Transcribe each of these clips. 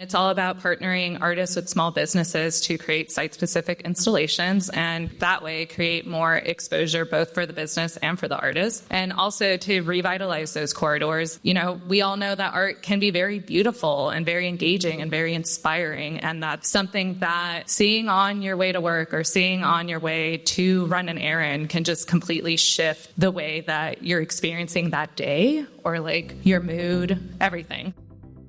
It's all about partnering artists with small businesses to create site-specific installations and that way create more exposure both for the business and for the artist, and also to revitalize those corridors. We all know that art can be very beautiful and very engaging and very inspiring, and that's something that seeing on your way to work or seeing on your way to run an errand can just completely shift the way that you're experiencing that day or your mood, everything.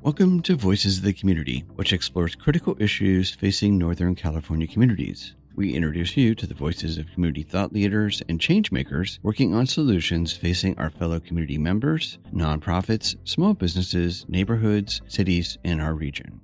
Welcome to Voices of the Community, which explores critical issues facing Northern California communities. We introduce you to the voices of community thought leaders and changemakers working on solutions facing our fellow community members, nonprofits, small businesses, neighborhoods, cities, and our region.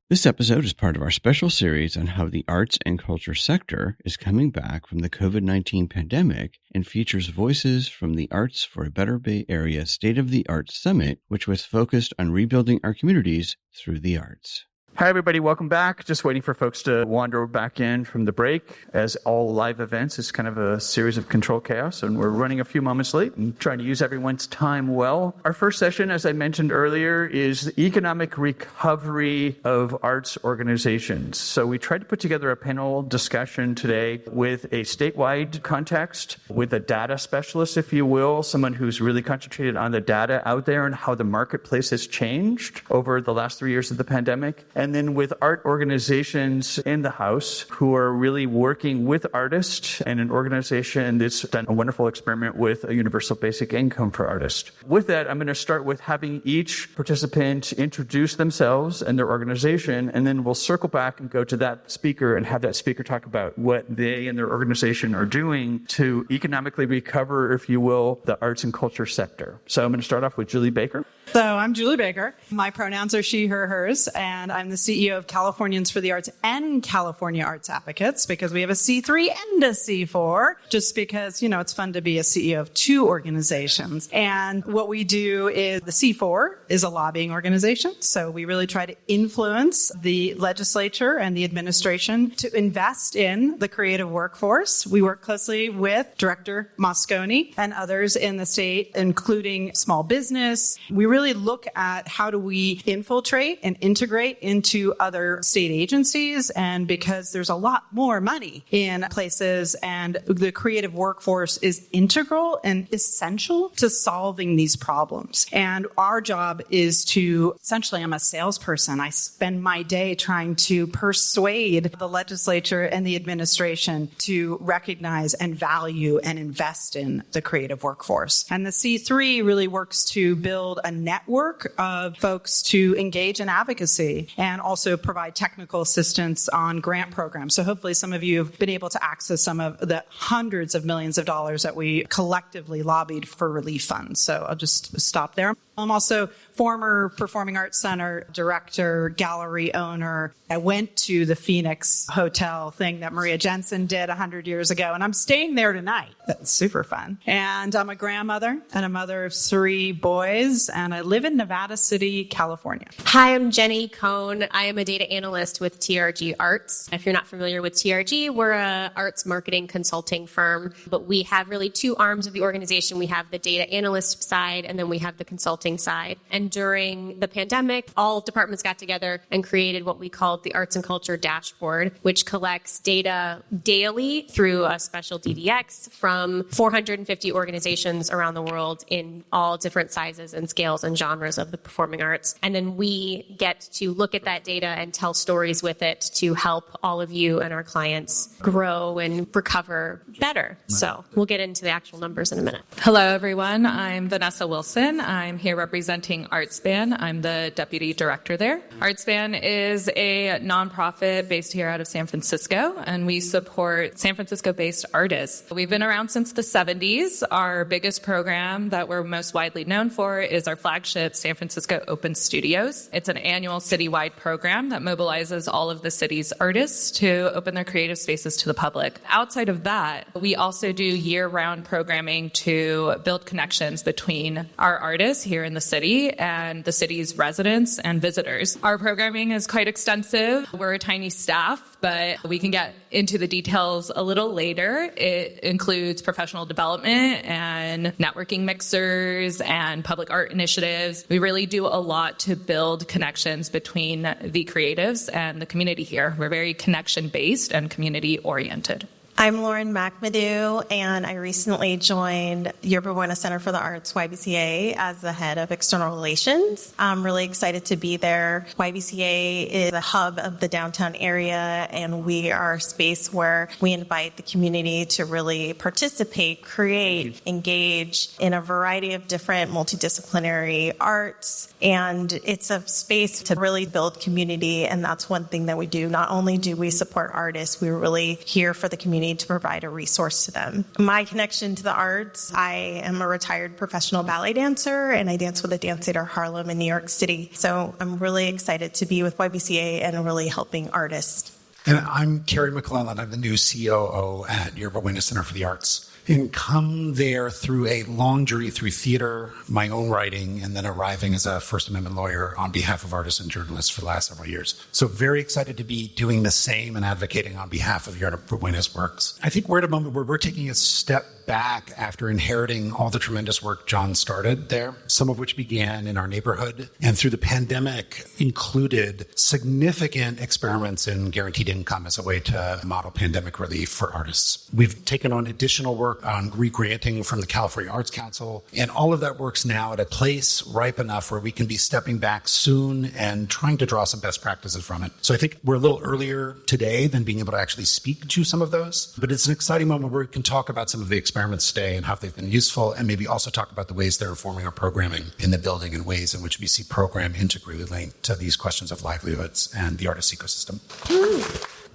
This episode is part of our special series on how the arts and culture sector is coming back from the COVID-19 pandemic and features voices from the Arts for a Better Bay Area State of the Arts Summit, which was focused on rebuilding our communities through the arts. Hi, everybody. Welcome back. Just waiting for folks to wander back in from the break. As all live events, it's kind of a series of control chaos, and we're running a few moments late and trying to use everyone's time well. Our first session, as I mentioned earlier, is the economic recovery of arts organizations. So we tried to put together a panel discussion today with a statewide context, with a data specialist, if you will, someone who's really concentrated on the data out there and how the marketplace has changed over the last 3 years of the pandemic. And then with art organizations in the house who are really working with artists, and an organization that's done a wonderful experiment with a universal basic income for artists. With that, I'm going to start with having each participant introduce themselves and their organization, and then we'll circle back and go to that speaker and have that speaker talk about what they and their organization are doing to economically recover, if you will, the arts and culture sector. So I'm going to start off with Julie Baker. So I'm Julie Baker. My pronouns are she, her, hers, and I'm the CEO of Californians for the Arts and California Arts Advocates, because we have a C3 and a C4, just because, it's fun to be a CEO of two organizations. And what we do is the C4 is a lobbying organization. So we really try to influence the legislature and the administration to invest in the creative workforce. We work closely with Director Mosconi and others in the state, including small business. We really look at how do we infiltrate and integrate into other state agencies, and because there's a lot more money in places, and the creative workforce is integral and essential to solving these problems. And our job is to, essentially, I'm a salesperson. I spend my day trying to persuade the legislature and the administration to recognize and value and invest in the creative workforce. And the C3 really works to build a network of folks to engage in advocacy and also provide technical assistance on grant programs. So hopefully some of you have been able to access some of the hundreds of millions of dollars that we collectively lobbied for relief funds. So I'll just stop there. I'm also former Performing Arts Center director, gallery owner. I went to the Phoenix Hotel thing that Maria Jensen did 100 years ago, and I'm staying there tonight. That's super fun. And I'm a grandmother and a mother of 3 boys, and I live in Nevada City, California. Hi, I'm Jenny Cohn. I am a data analyst with TRG Arts. If you're not familiar with TRG, we're an arts marketing consulting firm, but we have really 2 arms of the organization. We have the data analyst side, and then we have the consulting side. And during the pandemic, all departments got together and created what we called the Arts and Culture Dashboard, which collects data daily through a special DDX from 450 organizations around the world in all different sizes and scales and genres of the performing arts. And then we get to look at that data and tell stories with it to help all of you and our clients grow and recover better. So we'll get into the actual numbers in a minute. Hello, everyone. I'm Vanessa Wilson. I'm here representing ArtSpan. I'm the deputy director there. ArtSpan is a nonprofit based here out of San Francisco, and we support San Francisco-based artists. We've been around since the 70s. Our biggest program that we're most widely known for is our flagship San Francisco Open Studios. It's an annual citywide program that mobilizes all of the city's artists to open their creative spaces to the public. Outside of that, we also do year-round programming to build connections between our artists here here in the city and the city's residents and visitors. Our programming is quite extensive. We're a tiny staff, but we can get into the details a little later. It includes professional development and networking mixers and public art initiatives. We really do a lot to build connections between the creatives and the community here. We're very connection-based and community-oriented. I'm Lauren Macmadu, and I recently joined Yerba Buena Center for the Arts, YBCA, as the head of external relations. I'm really excited to be there. YBCA is the hub of the downtown area, and we are a space where we invite the community to really participate, create, engage in a variety of different multidisciplinary arts. And it's a space to really build community, and that's one thing that we do. Not only do we support artists, we're really here for the community to provide a resource to them. My connection to the arts, I am a retired professional ballet dancer, and I dance with the Dance Theater Harlem in New York City. So I'm really excited to be with YBCA and really helping artists. And I'm Cary McClelland. I'm the new COO at Yerba Buena Center for the Arts. And come there through a long journey through theater, my own writing, and then arriving as a First Amendment lawyer on behalf of artists and journalists for the last several years. So very excited to be doing the same and advocating on behalf of Yerba Buena's works. I think we're at a moment where we're taking a step back after inheriting all the tremendous work John started there, some of which began in our neighborhood and through the pandemic included significant experiments in guaranteed income as a way to model pandemic relief for artists. We've taken on additional work on re-granting from the California Arts Council, and all of that work's now at a place ripe enough where we can be stepping back soon and trying to draw some best practices from it. So I think we're a little earlier today than being able to actually speak to some of those, but it's an exciting moment where we can talk about some of the experiments today and how they've been useful, and maybe also talk about the ways they're informing our programming in the building and ways in which we see program integrally linked to these questions of livelihoods and the artist ecosystem.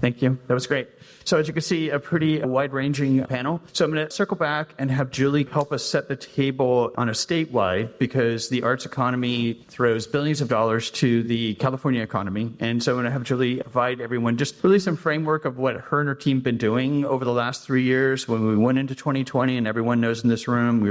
Thank you. That was great. So as you can see, a pretty wide-ranging panel. So I'm going to circle back and have Julie help us set the table on a statewide, because the arts economy throws billions of dollars to the California economy. And so I'm going to have Julie provide everyone just really some framework of what her and her team have been doing over the last 3 years. When we went into 2020, and everyone knows in this room,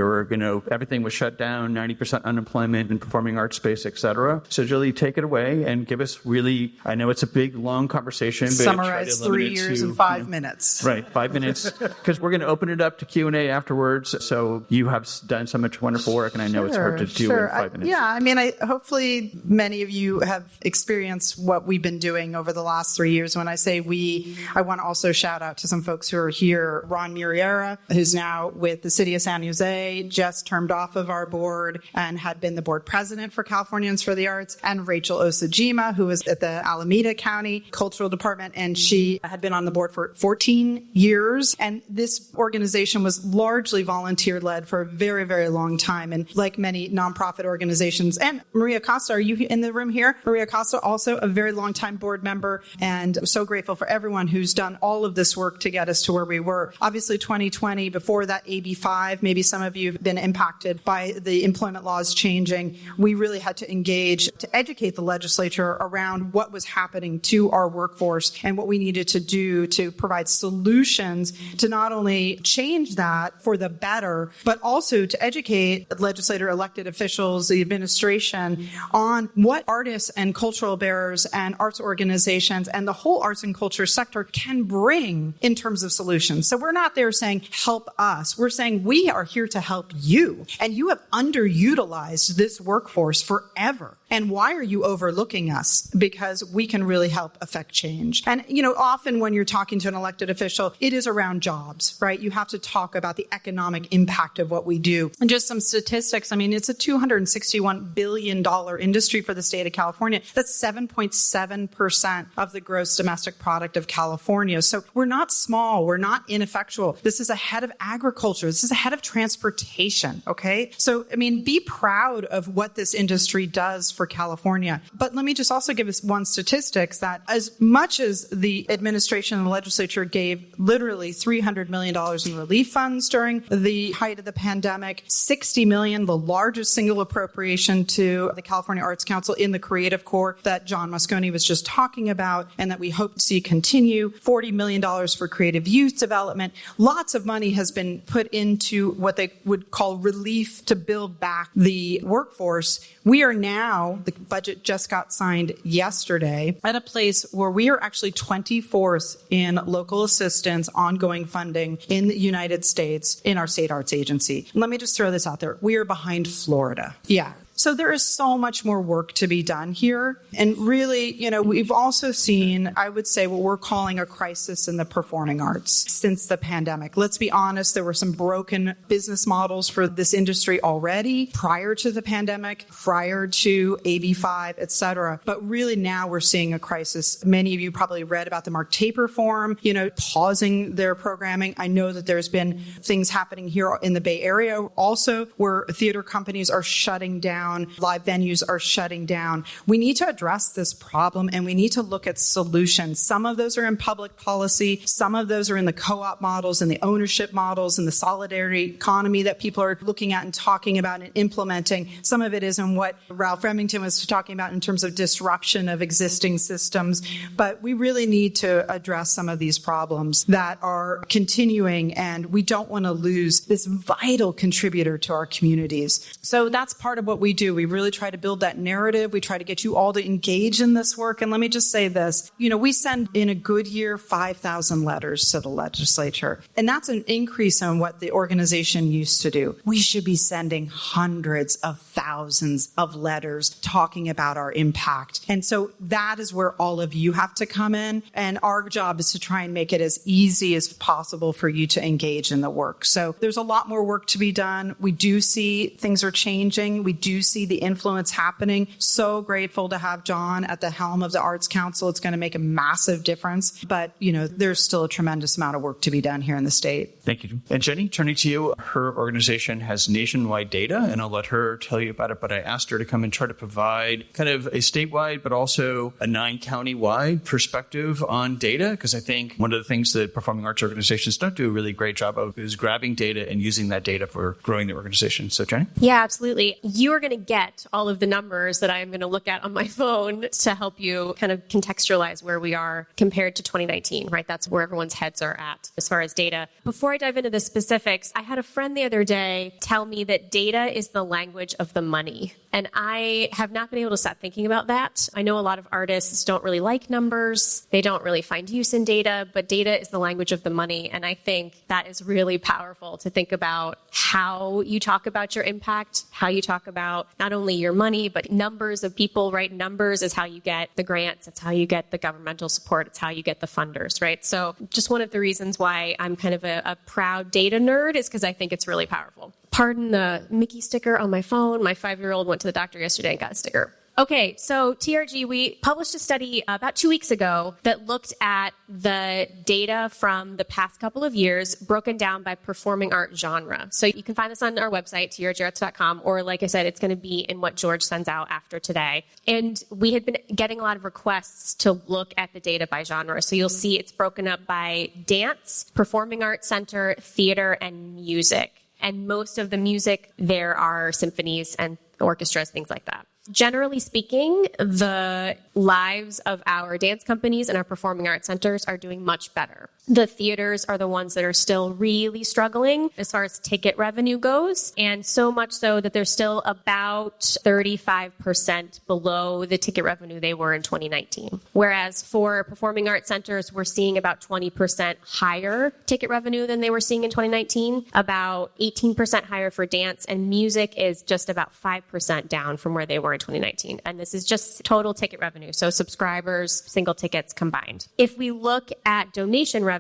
everything was shut down, 90% unemployment in performing arts space, et cetera. So Julie, take it away and give us really, I know it's a big, long conversation, but summarize 3 years in 5 minutes. Right, 5 minutes, because we're going to open it up to Q&A afterwards. So you have done so much wonderful work, and I know it's hard to do in 5 minutes. Hopefully many of you have experienced what we've been doing over the last 3 years. When I say we, I want to also shout out to some folks who are here. Ron Muriera, who's now with the City of San Jose, just termed off of our board and had been the board president for Californians for the Arts, and Rachel Osajima, who was at the Alameda County Cultural Department, and she had been on the board for 14 years. And this organization was largely volunteer-led for a very, very long time. And like many nonprofit organizations, and Maria Costa, are you in the room here? Maria Costa, also a very long-time board member, and I'm so grateful for everyone who's done all of this work to get us to where we were. Obviously, 2020, before that AB 5, maybe some of you have been impacted by the employment laws changing. We really had to engage to educate the legislature around what was happening to our workforce and what we needed to do to provide solutions to not only change that for the better, but also to educate legislator, elected officials, the administration on what artists and cultural bearers and arts organizations and the whole arts and culture sector can bring in terms of solutions. So we're not there saying, help us. We're saying we are here to help you. And you have underutilized this workforce forever. And why are you overlooking us? Because we can really help affect change. And, often when you're talking to an elected official, it is around jobs, right? You have to talk about the economic impact of what we do. And just some statistics. It's a $261 billion industry for the state of California. That's 7.7% of the gross domestic product of California. So we're not small. We're not ineffectual. This is ahead of agriculture. This is ahead of transportation, okay? So, be proud of what this industry does for for California. But let me just also give us one statistics that as much as the administration and the legislature gave literally $300 million in relief funds during the height of the pandemic, $60 million, the largest single appropriation to the California Arts Council in the Creative Corps that John Moscone was just talking about and that we hope to see continue, $40 million for creative youth development. Lots of money has been put into what they would call relief to build back the workforce. We are now, the budget just got signed yesterday, at a place where we are actually 24th in local assistance, ongoing funding in the United States in our state arts agency. Let me just throw this out there. We are behind Florida. Yeah. So there is so much more work to be done here. And really, we've also seen, I would say, what we're calling a crisis in the performing arts since the pandemic. Let's be honest, there were some broken business models for this industry already prior to the pandemic, prior to AB5, et cetera. But really now we're seeing a crisis. Many of you probably read about the Mark Taper Forum, pausing their programming. I know that there's been things happening here in the Bay Area also where theater companies are shutting down. Live venues are shutting down. We need to address this problem and we need to look at solutions. Some of those are in public policy. Some of those are in the co-op models and the ownership models and the solidarity economy that people are looking at and talking about and implementing. Some of it is in what Ralph Remington was talking about in terms of disruption of existing systems. But we really need to address some of these problems that are continuing, and we don't want to lose this vital contributor to our communities. So that's part of what we do. We really try to build that narrative. We try to get you all to engage in this work. And let me just say this, we send in a good year 5,000 letters to the legislature. And that's an increase on what the organization used to do. We should be sending hundreds of thousands of letters talking about our impact. And so that is where all of you have to come in. And our job is to try and make it as easy as possible for you to engage in the work. So there's a lot more work to be done. We do see things are changing. We do see the influence happening. So grateful to have John at the helm of the Arts Council. It's going to make a massive difference. But, there's still a tremendous amount of work to be done here in the state. Thank you. And Jenny, turning to you, her organization has nationwide data, and I'll let her tell you about it. But I asked her to come and try to provide kind of a statewide, but also a 9-county-wide perspective on data, because I think one of the things that performing arts organizations don't do a really great job of is grabbing data and using that data for growing their organization. So, Jenny? Yeah, absolutely. You are going to get all of the numbers that I'm going to look at on my phone to help you kind of contextualize where we are compared to 2019, right? That's where everyone's heads are at as far as data. Before I dive into the specifics, I had a friend the other day tell me that data is the language of the money. And I have not been able to stop thinking about that. I know a lot of artists don't really like numbers. They don't really find use in data, but data is the language of the money. And I think that is really powerful to think about how you talk about your impact, how you talk about not only your money, but numbers of people, right? Numbers is how you get the grants. It's how you get the governmental support. It's how you get the funders, right? So just one of the reasons why I'm kind of a proud data nerd is because I think it's really powerful. Pardon the Mickey sticker on my phone. My 5-year-old went to the doctor yesterday and got a sticker. Okay, so TRG, we published a study about 2 weeks ago that looked at the data from the past couple of years broken down by performing art genre. So you can find this on our website, trgarts.com, or like I said, it's going to be in what George sends out after today. And we had been getting a lot of requests to look at the data by genre. So you'll see it's broken up by dance, performing arts center, theater, and music. And most of the music there are symphonies and orchestras, things like that. Generally speaking, the lives of our dance companies and our performing arts centers are doing much better. The theaters are the ones that are still really struggling as far as ticket revenue goes, and so much so that they're still about 35% below the ticket revenue they were in 2019. Whereas for performing arts centers, we're seeing about 20% higher ticket revenue than they were seeing in 2019, about 18% higher for dance, and music is just about 5% down from where they were in 2019. And this is just total ticket revenue, so subscribers, single tickets combined. If we look at donation revenue,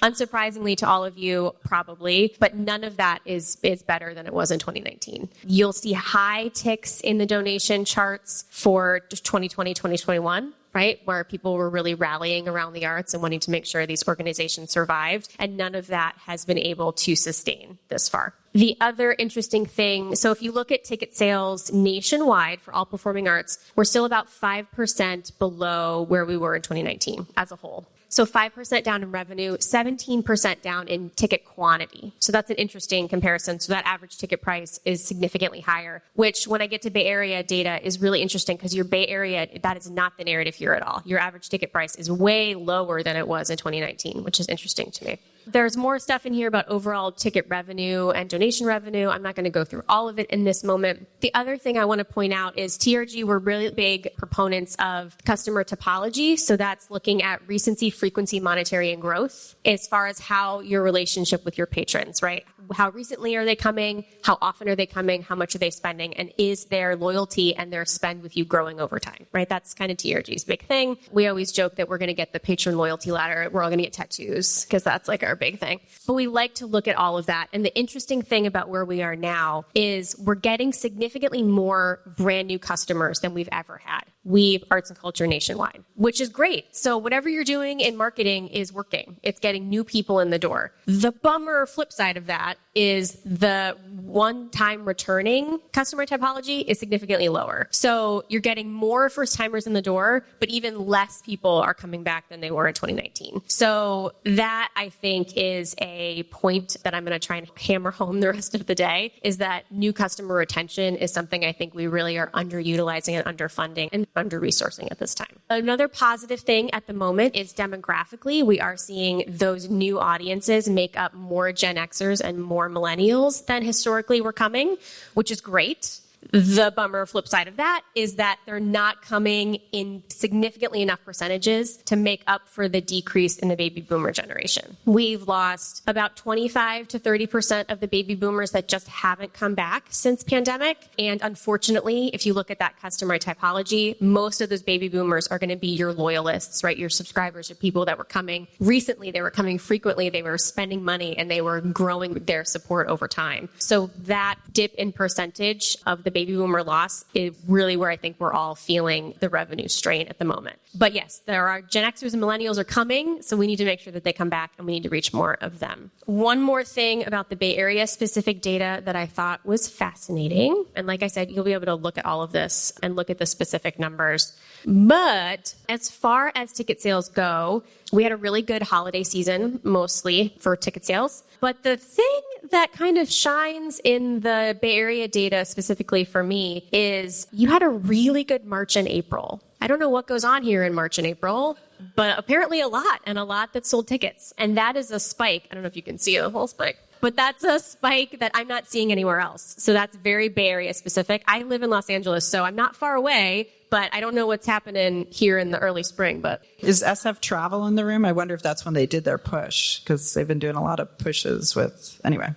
unsurprisingly to all of you, probably, but none of that is better than it was in 2019. You'll see high ticks in the donation charts for 2020, 2021. right? Where people were really rallying around the arts and wanting to make sure these organizations survived. And none of that has been able to sustain this far. The other interesting thing, so if you look at ticket sales nationwide for all performing arts, we're still about 5% below where we were in 2019 as a whole. So 5% down in revenue, 17% down in ticket quantity. So that's an interesting comparison. So that average ticket price is significantly higher, which when I get to Bay Area data is really interesting because your Bay Area, that is not the narrative here at all. Your average ticket price is way lower than it was in 2019, which is interesting to me. There's more stuff in here about overall ticket revenue and donation revenue. I'm not going to go through all of it in this moment. The other thing I want to point out is TRG were really big proponents of customer topology. So that's looking at recency, frequency, monetary, and growth as far as how your relationship with your patrons, right? How recently are they coming? How often are they coming? How much are they spending? And is their loyalty and their spend with you growing over time, right? That's kind of TRG's big thing. We always joke that we're going to get the patron loyalty ladder. We're all going to get tattoos because that's like our big thing. But we like to look at all of that. And the interesting thing about where we are now is we're getting significantly more brand new customers than we've ever had. Weave arts and culture nationwide, which is great. So whatever you're doing in marketing is working. It's getting new people in the door. The bummer flip side of that is the one-time returning customer typology is significantly lower. So you're getting more first-timers in the door, but even less people are coming back than they were in 2019. So that, I think, is a point that I'm going to try and hammer home the rest of the day, is that new customer retention is something I think we really are underutilizing and underfunding and under-resourcing at this time. Another positive thing at the moment is demographically, we are seeing those new audiences make up more Gen Xers and more millennials than historically were coming, which is great. The bummer flip side of that is that they're not coming in significantly enough percentages to make up for the decrease in the baby boomer generation. We've lost about 25 to 30% of the baby boomers that just haven't come back since pandemic. And unfortunately, if you look at that customer typology, most of those baby boomers are going to be your loyalists, right? Your subscribers, your people that were coming recently, they were coming frequently, they were spending money, and they were growing their support over time. So that dip in percentage of the baby boomer loss is really where I think we're all feeling the revenue strain at the moment. But yes, there are Gen Xers and millennials are coming, so we need to make sure that they come back and we need to reach more of them. One more thing about the Bay Area specific data that I thought was fascinating. And like I said, you'll be able to look at all of this and look at the specific numbers. But as far as ticket sales go, we had a really good holiday season, mostly for ticket sales. But the thing that kind of shines in the Bay Area data specifically for me is you had a really good March and April. I don't know what goes on here in March and April, but apparently a lot that sold tickets. And that is a spike. I don't know if you can see the whole spike, but that's a spike that I'm not seeing anywhere else. So that's very Bay Area specific. I live in Los Angeles, so I'm not far away, but I don't know what's happening here in the early spring. But is SF Travel in the room? I wonder if that's when they did their push, because they've been doing a lot of pushes with, anyway.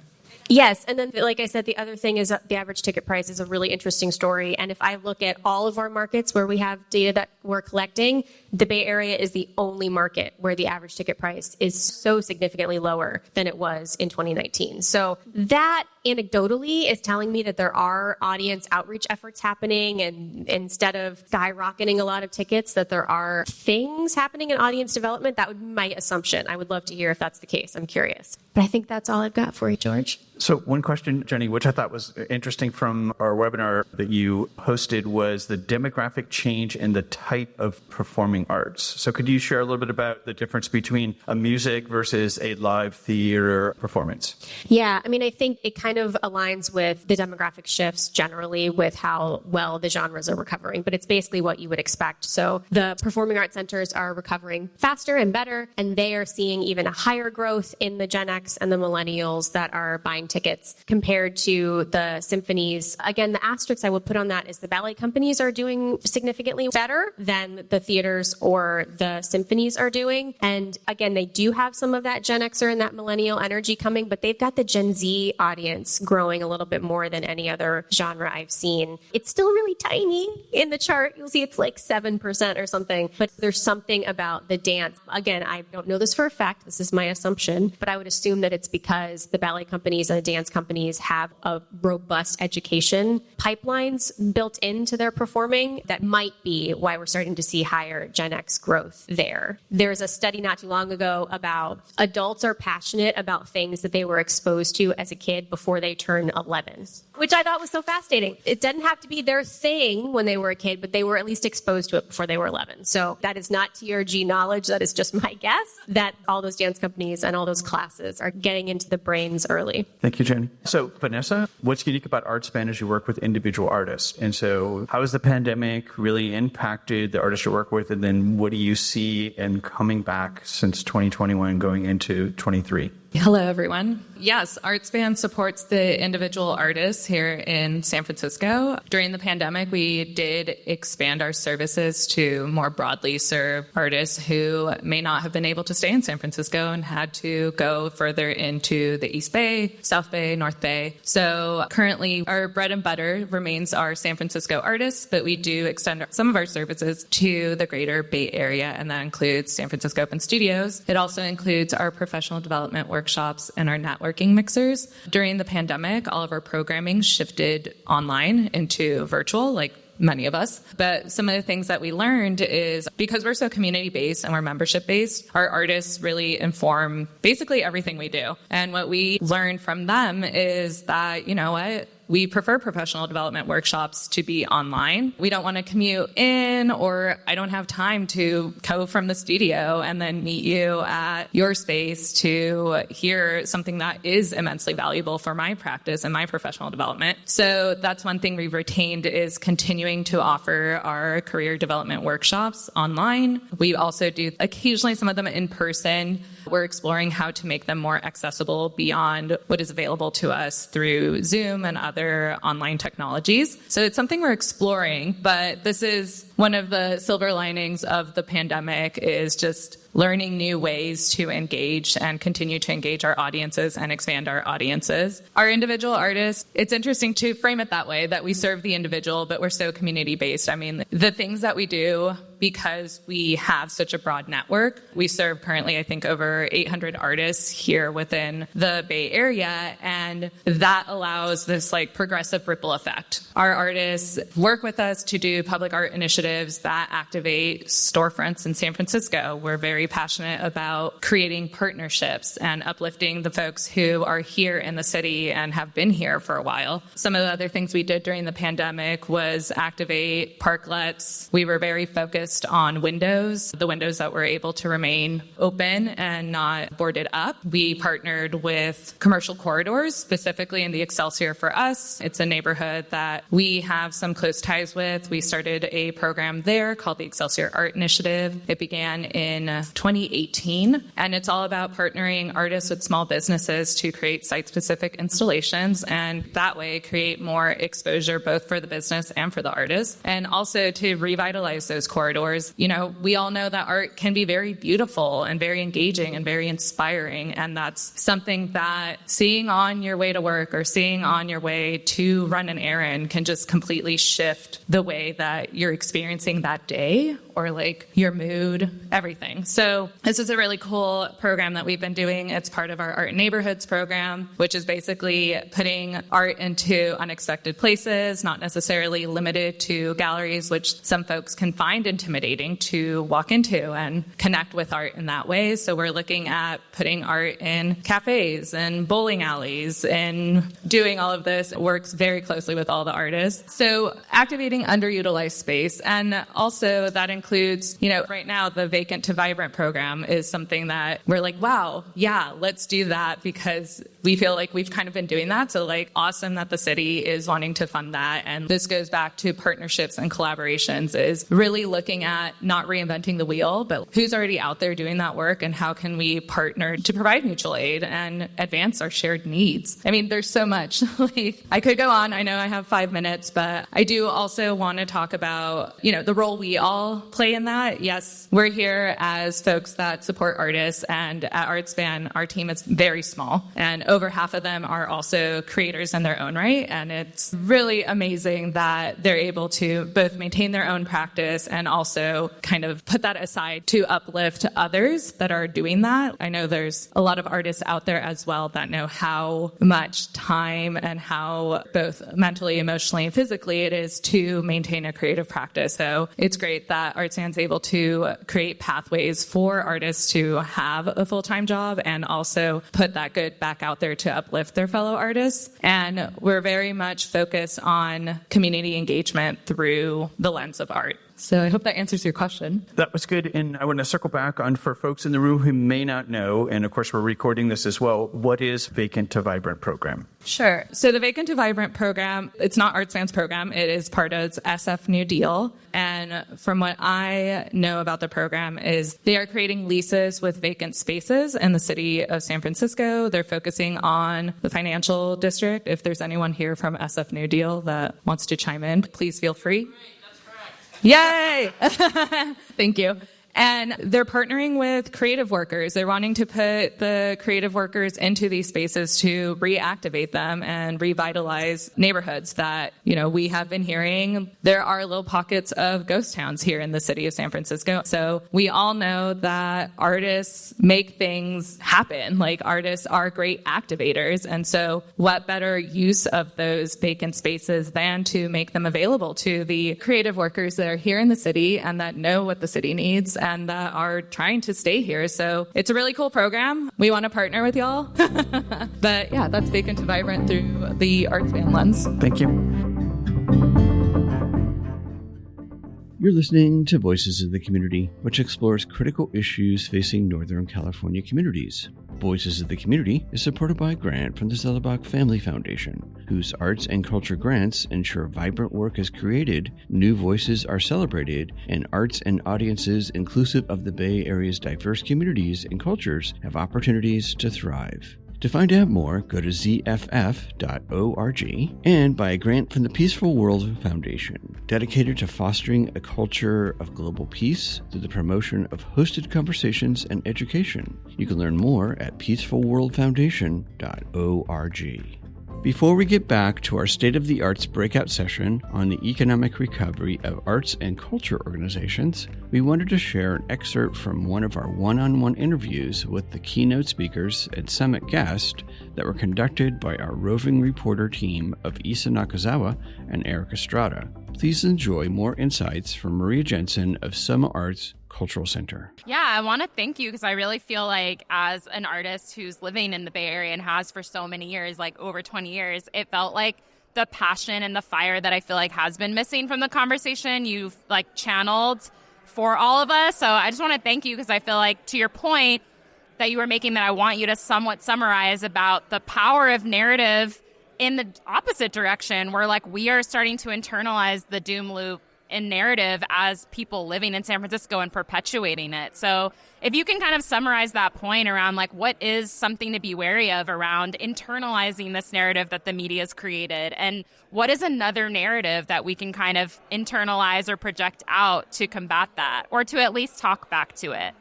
Yes. And then, like I said, the other thing is the average ticket price is a really interesting story. And if I look at all of our markets where we have data that we're collecting, the Bay Area is the only market where the average ticket price is so significantly lower than it was in 2019. So that anecdotally is telling me that there are audience outreach efforts happening, and instead of skyrocketing a lot of tickets, that there are things happening in audience development. That would be my assumption. I would love to hear if that's the case. I'm curious. But I think that's all I've got for you, George. So one question, Jenny, which I thought was interesting from our webinar that you hosted, was the demographic change in the type of performing arts. So could you share a little bit about the difference between a music versus a live theater performance? Yeah, I mean, I think it kind of aligns with the demographic shifts generally with how well the genres are recovering, but it's basically what you would expect. So the performing arts centers are recovering faster and better, and they are seeing even a higher growth in the Gen X and the millennials that are buying tickets compared to the symphonies. Again, the asterisk I would put on that is the ballet companies are doing significantly better than the theaters or the symphonies are doing. And again, they do have some of that Gen Xer and that millennial energy coming, but they've got the Gen Z audience dance growing a little bit more than any other genre I've seen. It's still really tiny in the chart. You'll see it's like 7% or something, but there's something about the dance. Again, I don't know this for a fact. This is my assumption, but I would assume that it's because the ballet companies and the dance companies have a robust education pipelines built into their performing. That might be why we're starting to see higher Gen X growth there. There's a study not too long ago about adults are passionate about things that they were exposed to as a kid before they turn 11, which I thought was so fascinating. It didn't have to be their thing when they were a kid, but they were at least exposed to it before they were 11. So that is not TRG knowledge. That is just my guess that all those dance companies and all those classes are getting into the brains early. Thank you, Jenny. So, Vanessa, what's unique about ArtSpan is you work with individual artists. And so how has the pandemic really impacted the artists you work with? And then what do you see in coming back since 2021 going into 23? Hello, everyone. Yes, ArtSpan supports the individual artists here in San Francisco. During the pandemic, we did expand our services to more broadly serve artists who may not have been able to stay in San Francisco and had to go further into the East Bay, South Bay, North Bay. So currently, our bread and butter remains our San Francisco artists, but we do extend some of our services to the greater Bay Area, and that includes San Francisco Open Studios. It also includes our professional development workshops and our networking mixers. During the pandemic, all of our programming shifted online into virtual, like many of us. But some of the things that we learned is because we're so community-based and we're membership-based, our artists really inform basically everything we do. And what we learned from them is that, you know what? We prefer professional development workshops to be online. We don't want to commute in, or I don't have time to go from the studio and then meet you at your space to hear something that is immensely valuable for my practice and my professional development. So that's one thing we've retained is continuing to offer our career development workshops online. We also do occasionally some of them in person. We're exploring how to make them more accessible beyond what is available to us through Zoom and other online technologies. So it's something we're exploring, but this is one of the silver linings of the pandemic is just learning new ways to engage and continue to engage our audiences and expand our audiences. Our individual artists, it's interesting to frame it that way, that we serve the individual, but we're so community-based. I mean, the things that we do, because we have such a broad network, we serve currently, I think, over 800 artists here within the Bay Area, and that allows this like progressive ripple effect. Our artists work with us to do public art initiatives that activate storefronts in San Francisco. We're very passionate about creating partnerships and uplifting the folks who are here in the city and have been here for a while. Some of the other things we did during the pandemic was activate parklets. We were very focused on windows, the windows that were able to remain open and not boarded up. We partnered with commercial corridors, specifically in the Excelsior for us. It's a neighborhood that we have some close ties with. We started a program there called the Excelsior Art Initiative. It began in 2018, and it's all about partnering artists with small businesses to create site-specific installations, and that way create more exposure both for the business and for the artists, and also to revitalize those corridors. You know, we all know that art can be very beautiful and very engaging and very inspiring, and that's something that seeing on your way to work or seeing on your way to run an errand can just completely shift the way that you're experiencing that day or like your mood, everything. So this is a really cool program that we've been doing. It's part of our Art Neighborhoods program, which is basically putting art into unexpected places, not necessarily limited to galleries, which some folks can find intimidating to walk into and connect with art in that way. So we're looking at putting art in cafes and bowling alleys and doing all of this. It works very closely with all the artists. So activating underutilized space, and also that includes, you know, right now the Vacant to Vibrant program is something that we're like, wow, yeah, let's do that, because we feel like we've kind of been doing that. So like awesome that the city is wanting to fund that. And this goes back to partnerships and collaborations, is really looking looking at not reinventing the wheel, but who's already out there doing that work and how can we partner to provide mutual aid and advance our shared needs. I mean, there's so much. I could go on. I know I have 5 minutes, but I do also want to talk about, the role we all play in that. Yes, we're here as folks that support artists, and at ArtSpan, our team is very small, and over half of them are also creators in their own right. And it's really amazing that they're able to both maintain their own practice and also kind of put that aside to uplift others that are doing that. I know there's a lot of artists out there as well that know how much time and how both mentally, emotionally, and physically it is to maintain a creative practice. So it's great that ArtSpan's able to create pathways for artists to have a full-time job and also put that good back out there to uplift their fellow artists. And we're very much focused on community engagement through the lens of art. So I hope that answers your question. That was good. And I want to circle back on, for folks in the room who may not know, and of course we're recording this as well, what is Vacant to Vibrant program? Sure. So the Vacant to Vibrant program, it's not ArtSpan's program. It is part of SF New Deal. And from what I know about the program is they are creating leases with vacant spaces in the city of San Francisco. They're focusing on the financial district. If there's anyone here from SF New Deal that wants to chime in, please feel free. Yay! Thank you. And they're partnering with creative workers. They're wanting to put the creative workers into these spaces to reactivate them and revitalize neighborhoods that, we have been hearing. There are little pockets of ghost towns here in the city of San Francisco. So we all know that artists make things happen. Like, artists are great activators. And so what better use of those vacant spaces than to make them available to the creative workers that are here in the city and that know what the city needs and that are trying to stay here. So it's a really cool program. We want to partner with y'all. But yeah, that's Vacant to Vibrant through the ArtSpan lens. Thank you. You're listening to Voices of the Community, which explores critical issues facing Northern California communities. Voices of the Community is supported by a grant from the Zellerbach Family Foundation, whose arts and culture grants ensure vibrant work is created, new voices are celebrated, and arts and audiences inclusive of the Bay Area's diverse communities and cultures have opportunities to thrive. To find out more, go to zff.org and buy a grant from the Peaceful World Foundation, dedicated to fostering a culture of global peace through the promotion of hosted conversations and education. You can learn more at peacefulworldfoundation.org. Before we get back to our State of the Arts breakout session on the economic recovery of arts and culture organizations, we wanted to share an excerpt from one of our one-on-one interviews with the keynote speakers and summit guests that were conducted by our roving reporter team of Isa Nakazawa and Eric Estrada. Please enjoy more insights from Maria Jensen of Soma Arts Cultural Center. Yeah, I want to thank you because I really feel like as an artist who's living in the Bay Area and has for so many years, like over 20 years, it felt like the passion and the fire that I feel like has been missing from the conversation you've like channeled for all of us. So I just want to thank you because I feel like, to your point that you were making, that I want you to somewhat summarize about the power of narrative in the opposite direction, where like we are starting to internalize the doom loop in narrative as people living in San Francisco and perpetuating it. So if you can kind of summarize that point around like what is something to be wary of around internalizing this narrative that the media has created, and what is another narrative that we can kind of internalize or project out to combat that, or to at least talk back to it.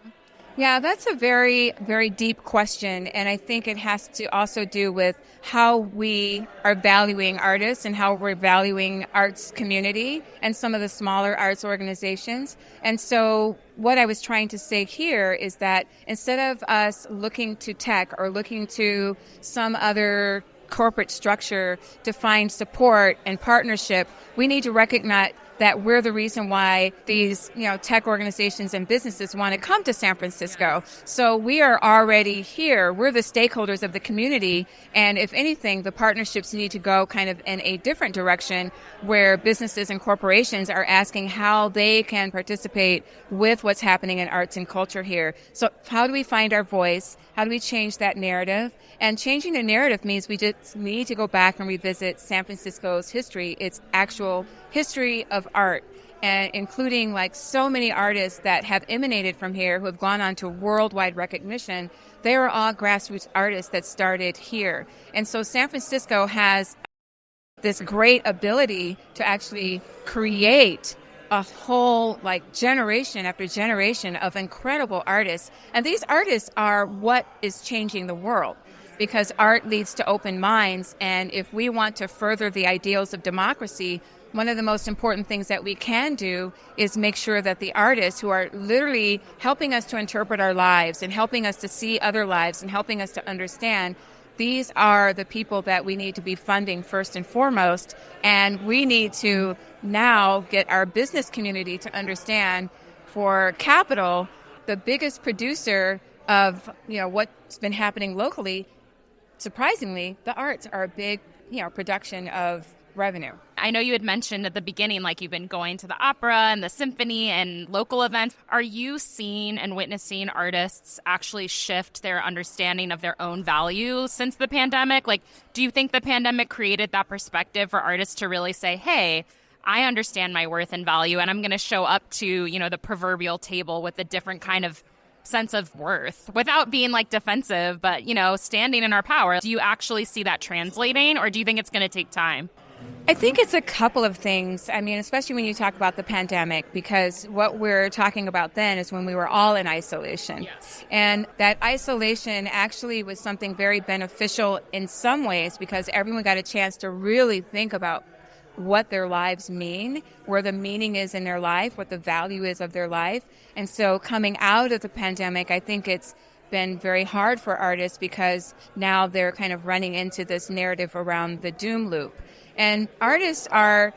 Yeah, that's a very, very deep question. And I think it has to also do with how we are valuing artists and how we're valuing arts community and some of the smaller arts organizations. And so what I was trying to say here is that instead of us looking to tech or looking to some other corporate structure to find support and partnership, we need to recognize that we're the reason why these, tech organizations and businesses want to come to San Francisco. So we are already here. We're the stakeholders of the community. And if anything, the partnerships need to go kind of in a different direction, where businesses and corporations are asking how they can participate with what's happening in arts and culture here. So how do we find our voice? How do we change that narrative? And changing the narrative means we just need to go back and revisit San Francisco's history, its actual history of art. and including like so many artists that have emanated from here who have gone on to worldwide recognition. They are all grassroots artists that started here. And so San Francisco has this great ability to actually create a whole like generation after generation of incredible artists. And these artists are what is changing the world, because art leads to open minds. And if we want to further the ideals of democracy, one of the most important things that we can do is make sure that the artists who are literally helping us to interpret our lives and helping us to see other lives and helping us to understand, these are the people that we need to be funding first and foremost. And we need to now get our business community to understand, for capital, the biggest producer of what's been happening locally, surprisingly, the arts are a big production of revenue. I know you had mentioned at the beginning, like you've been going to the opera and the symphony and local events. Are you seeing and witnessing artists actually shift their understanding of their own value since the pandemic? Like, do you think the pandemic created that perspective for artists to really say, hey, I understand my worth and value, and I'm going to show up to, the proverbial table with a different kind of sense of worth without being like defensive, but, standing in our power? Do you actually see that translating, or do you think it's going to take time? I think it's a couple of things. I mean, especially when you talk about the pandemic, because what we're talking about then is when we were all in isolation. Yes. And that isolation actually was something very beneficial in some ways, because everyone got a chance to really think about what their lives mean, where the meaning is in their life, what the value is of their life. And so coming out of the pandemic, I think it's been very hard for artists, because now they're kind of running into this narrative around the doom loop. And artists are,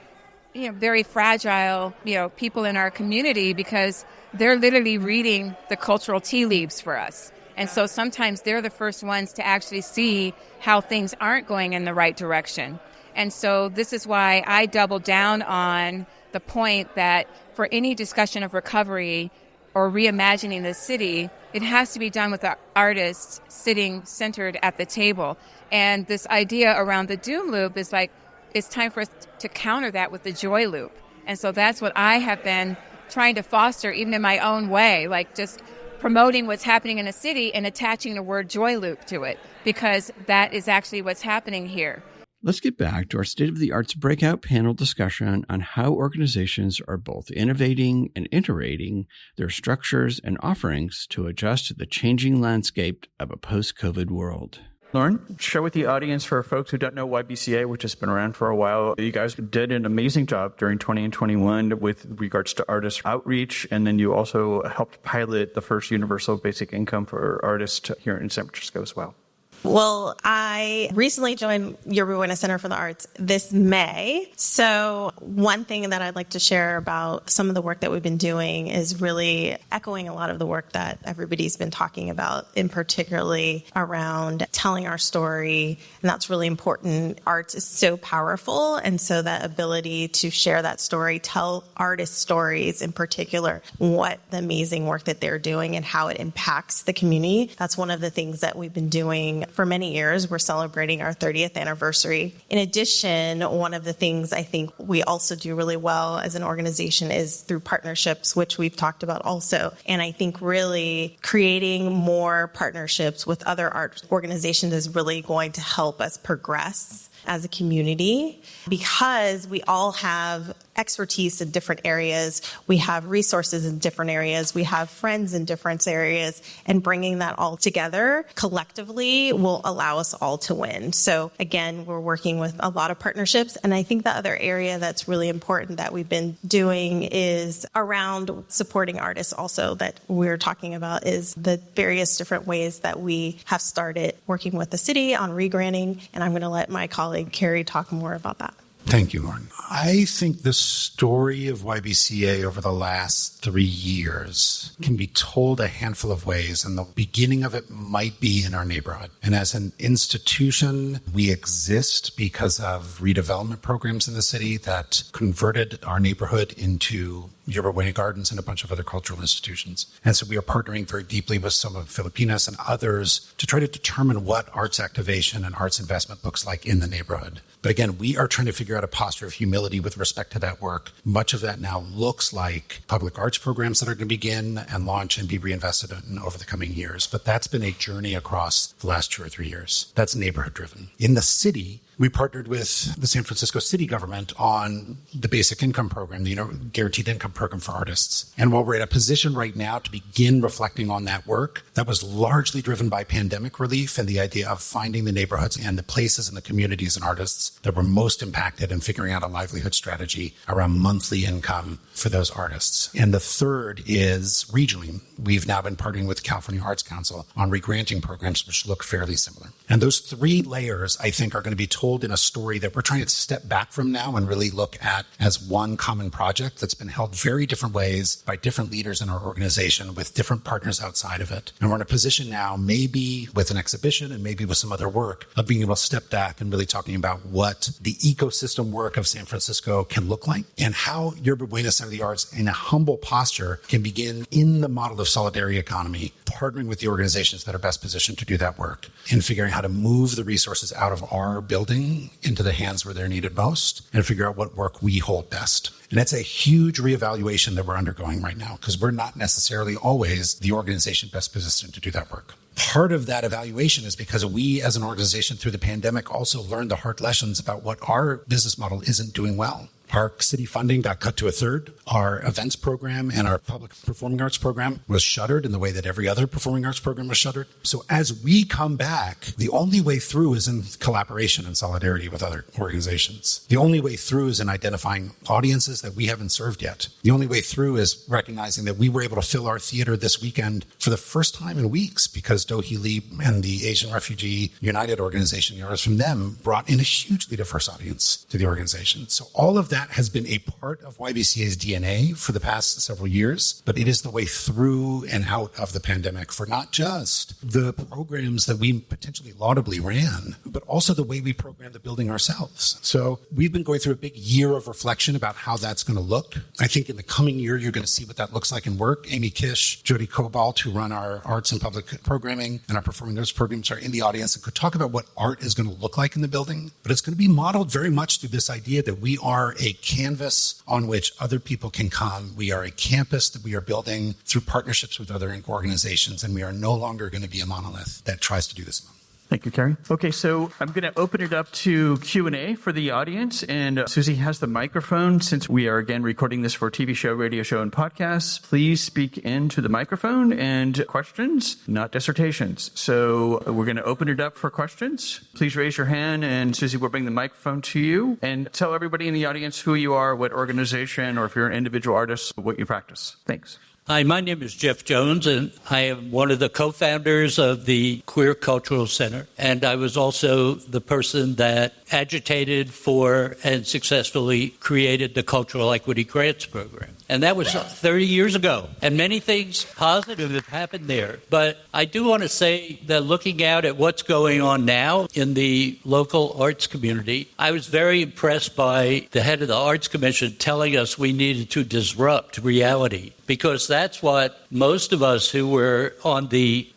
very fragile, people in our community, because they're literally reading the cultural tea leaves for us. And so sometimes they're the first ones to actually see how things aren't going in the right direction. And so this is why I double down on the point that for any discussion of recovery or reimagining the city, it has to be done with the artists sitting centered at the table. And this idea around the doom loop is like, it's time for us to counter that with the joy loop. And so that's what I have been trying to foster, even in my own way, like just promoting what's happening in a city and attaching the word joy loop to it, because that is actually what's happening here. Let's get back to our State of the Arts breakout panel discussion on how organizations are both innovating and iterating their structures and offerings to adjust to the changing landscape of a post-COVID world. Lauren, share with the audience, for folks who don't know YBCA, which has been around for a while, you guys did an amazing job during 20 and 21 with regards to artist outreach, and then you also helped pilot the first universal basic income for artists here in San Francisco as well. Well, I recently joined Yerba Buena Center for the Arts this May. So one thing that I'd like to share about some of the work that we've been doing is really echoing a lot of the work that everybody's been talking about, in particularly around telling our story. And that's really important. Arts is so powerful. And so that ability to share that story, tell artists' stories in particular, what the amazing work that they're doing and how it impacts the community. That's one of the things that we've been doing for many years. We're celebrating our 30th anniversary. In addition, one of the things I think we also do really well as an organization is through partnerships, which we've talked about also. And I think really creating more partnerships with other art organizations is really going to help us progress as a community, because we all have expertise in different areas. We have resources in different areas. We have friends in different areas, and bringing that all together collectively will allow us all to win. So again, we're working with a lot of partnerships. And I think the other area that's really important that we've been doing is around supporting artists also, that we're talking about is the various different ways that we have started working with the city on regranting. And I'm going to let my colleague Cary talk more about that. Thank you, Lauren. I think the story of YBCA over the last 3 years can be told a handful of ways, and the beginning of it might be in our neighborhood. And as an institution, we exist because of redevelopment programs in the city that converted our neighborhood into Yerba Buena Gardens, and a bunch of other cultural institutions. And so we are partnering very deeply with some of Filipinas and others to try to determine what arts activation and arts investment looks like in the neighborhood. But again, we are trying to figure out a posture of humility with respect to that work. Much of that now looks like public arts programs that are going to begin and launch and be reinvested in over the coming years. But that's been a journey across the last 2 or 3 years. That's neighborhood driven. In the city, we partnered with the San Francisco city government on the basic income program, the guaranteed income program for artists. And while we're in a position right now to begin reflecting on that work, that was largely driven by pandemic relief and the idea of finding the neighborhoods and the places and the communities and artists that were most impacted and figuring out a livelihood strategy around monthly income for those artists. And the third is regionally. We've now been partnering with the California Arts Council on regranting programs which look fairly similar. And those 3 layers, I think, are going to be told in a story that we're trying to step back from now and really look at as one common project that's been held very different ways by different leaders in our organization with different partners outside of it. And we're in a position now, maybe with an exhibition and maybe with some other work, of being able to step back and really talking about what the ecosystem work of San Francisco can look like and how Yerba Buena Center of the Arts in a humble posture can begin in the model of solidarity economy, partnering with the organizations that are best positioned to do that work and figuring out how to move the resources out of our building into the hands where they're needed most and figure out what work we hold best. And that's a huge reevaluation that we're undergoing right now because we're not necessarily always the organization best positioned to do that work. Part of that evaluation is because we as an organization through the pandemic also learned the hard lessons about what our business model isn't doing well. Our city funding got cut to a third. Our events program and our public performing arts program was shuttered in the way that every other performing arts program was shuttered. So as we come back, the only way through is in collaboration and solidarity with other organizations. The only way through is in identifying audiences that we haven't served yet. The only way through is recognizing that we were able to fill our theater this weekend for the first time in weeks because Dohee Lee and the Asian Refugee United organization, the artists from them, brought in a hugely diverse audience to the organization. So all of that has been a part of YBCA's DNA for the past several years, but it is the way through and out of the pandemic for not just the programs that we potentially laudably ran, but also the way we program the building ourselves. So we've been going through a big year of reflection about how that's going to look. I think in the coming year, you're going to see what that looks like in work. Amy Kish, Jody Cobalt, who run our arts and public programming and our performing arts programs, are in the audience and could talk about what art is going to look like in the building. But it's going to be modeled very much through this idea that we are a canvas on which other people can come. We are a campus that we are building through partnerships with other organizations, and we are no longer going to be a monolith that tries to do this alone. Thank you, Cary. Okay, so I'm going to open it up to Q&A for the audience, and Susie has the microphone. Since we are, again, recording this for a TV show, radio show, and podcasts, please speak into the microphone and questions, not dissertations. So we're going to open it up for questions. Please raise your hand, and Susie will bring the microphone to you. And tell everybody in the audience who you are, what organization, or if you're an individual artist, what you practice. Thanks. Hi, my name is Jeff Jones, and I am one of the co-founders of the Queer Cultural Center. And I was also the person that agitated for and successfully created the Cultural Equity Grants Program. And that was 30 years ago. And many things positive have happened there. But I do want to say that looking out at what's going on now in the local arts community, I was very impressed by the head of the Arts Commission telling us we needed to disrupt reality. Because that's what most of us who were on the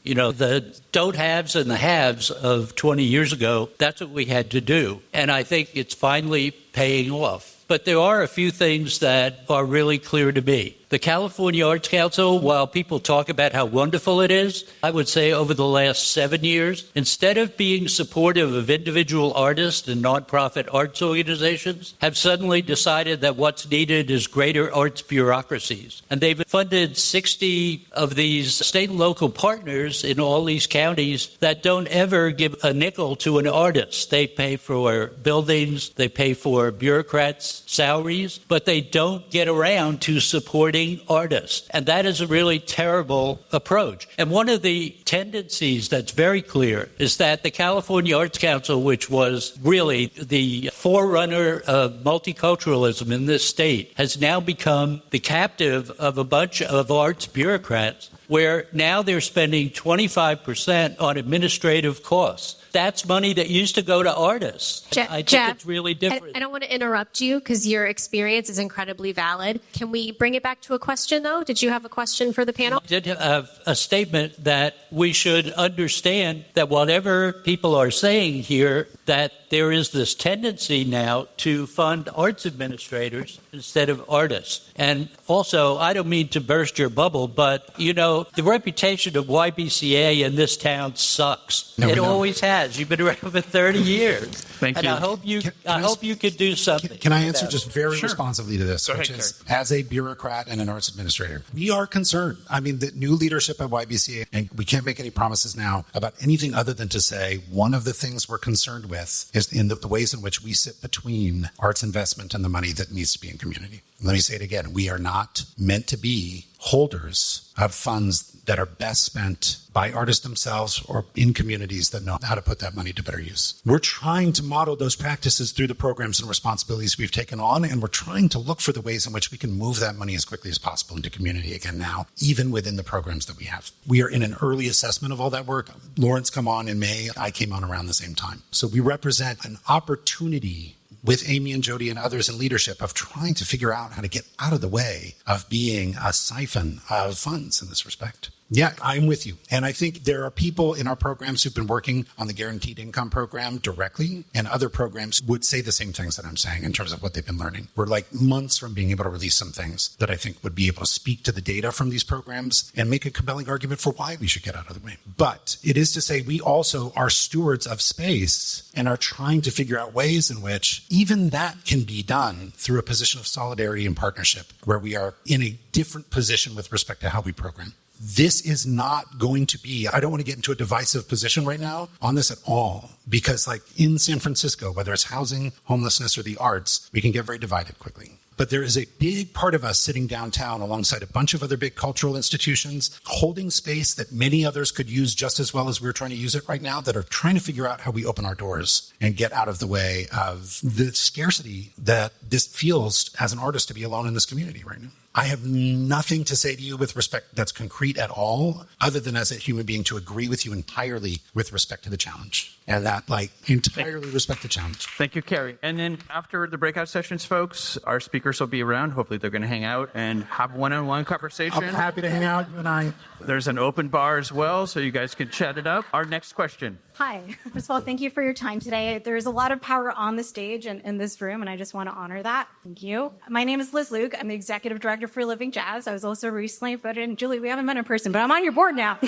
don't haves and the haves of 20 years ago, that's what we had to do. And I think it's finally paying off. But there are a few things that are really clear to me. The California Arts Council, while people talk about how wonderful it is, I would say over the last 7 years, instead of being supportive of individual artists and nonprofit arts organizations, have suddenly decided that what's needed is greater arts bureaucracies. And they've funded 60 of these state and local partners in all these counties that don't ever give a nickel to an artist. They pay for buildings, they pay for bureaucrats' salaries, but they don't get around to supporting artists. And that is a really terrible approach. And one of the tendencies that's very clear is that the California Arts Council, which was really the forerunner of multiculturalism in this state, has now become the captive of a bunch of arts bureaucrats, where now they're spending 25% on administrative costs. that's money that used to go to artists. I think it's really different. I don't want to interrupt you because your experience is incredibly valid. Can we bring it back to a question, though? Did you have a question for the panel? I did have a statement that we should understand that whatever people are saying here, that there is this tendency now to fund arts administrators instead of artists. And also, I don't mean to burst your bubble, but, the reputation of YBCA in this town sucks. It always has. You've been around for 30 years. Thank you. And I hope you could do something. Can I answer just very responsively to this, which is, as a bureaucrat and an arts administrator, we are concerned. I mean, the new leadership at YBCA, and we can't make any promises now about anything other than to say one of the things we're concerned with is in the ways in which we sit between arts investment and the money that needs to be in community. Let me say it again. We are not meant to be holders of funds that are best spent by artists themselves or in communities that know how to put that money to better use. We're trying to model those practices through the programs and responsibilities we've taken on, and we're trying to look for the ways in which we can move that money as quickly as possible into community again now, even within the programs that we have. We are in an early assessment of all that work. Lawrence come on in May. I came on around the same time. So we represent an opportunity with Amy and Jody and others in leadership of trying to figure out how to get out of the way of being a siphon of funds in this respect. Yeah, I'm with you. And I think there are people in our programs who've been working on the guaranteed income program directly, and other programs would say the same things that I'm saying in terms of what they've been learning. We're like months from being able to release some things that I think would be able to speak to the data from these programs and make a compelling argument for why we should get out of the way. But it is to say we also are stewards of space and are trying to figure out ways in which even that can be done through a position of solidarity and partnership, where we are in a different position with respect to how we program. This is not going to be, I don't want to get into a divisive position right now on this at all, because like in San Francisco, whether it's housing, homelessness, or the arts, we can get very divided quickly. But there is a big part of us sitting downtown alongside a bunch of other big cultural institutions, holding space that many others could use just as well as we're trying to use it right now, that are trying to figure out how we open our doors and get out of the way of the scarcity that this feels as an artist to be alone in this community right now. I have nothing to say to you with respect that's concrete at all, other than as a human being to agree with you entirely with respect to the challenge. And that, entirely respect the challenge. Thank you, Cary. And then after the breakout sessions, folks, our speakers will be around. Hopefully they're going to hang out and have one-on-one conversation. I'm happy to hang out, you and I. There's an open bar as well, so you guys can chat it up. Our next question. Hi. First of all, thank you for your time today. There's a lot of power on the stage and in this room, and I just want to honor that. Thank you. My name is Liz Luke. I'm the executive director for Living Jazz. I was also recently voted in. Julie, we haven't met in person, but I'm on your board now.